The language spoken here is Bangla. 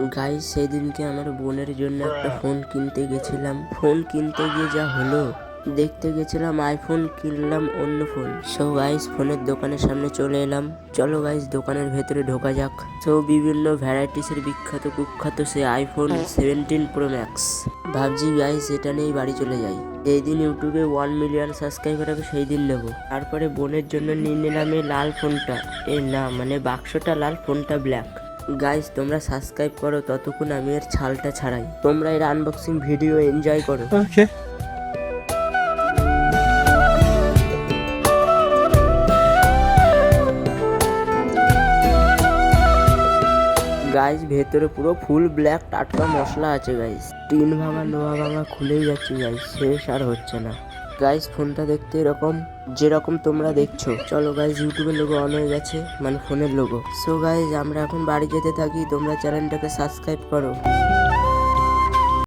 গাইস সেদিনকে আমার বোনের জন্য একটা ফোন কিনতে গেছিলাম। ফোন কিনতে গিয়ে যা হলো, দেখতে গেছিলাম আইফোন, কিনলাম অন্য ফোন। সো গাইস ফোনের দোকানের সামনে চলে এলাম। চলো গাইস দোকানের ভেতরে ঢোকা যাক। সো বিভিন্ন ভ্যারাইটিসের বিখ্যাত কুখ্যাত সে আইফোন 17 প্রো ম্যাক্স। ভাবছি গাইস এটা নিয়েই বাড়ি চলে যাই। যেই দিন ইউটিউবে 1 মিলিয়ন সাবস্ক্রাইবার হবে সেই দিন নেবো। তারপরে বোনের জন্য নিয়ে নিলাম এই লাল ফোনটা। না মানে বাক্সটা লাল, ফোনটা ব্ল্যাক। গাইস তোমরা সাবস্ক্রাইব করো, ততক্ষণ আমি এর ছালটা ছাড়াই। তোমরা এর আনবক্সিং ভিডিও এনজয় করো। গাইস ভেতরে পুরো ফুল ব্ল্যাক টাটকা মশলা আছে গাইস। টিন ভাঙা লোহা ভাঙা খুলেই যাচ্ছে গাইস, শেষ আর হচ্ছে না। গাইস ফোনটা দেখতে এরকম যেরকম তোমরা দেখছো। চলো গাইস ইউটিউবের লোগো অন হয়ে গেছে, মানে ফোনের লোগো। সো গাইস আমরা এখন বাড়ি যেতে থাকি, তোমরা চ্যানেলটাকে সাবস্ক্রাইব করো।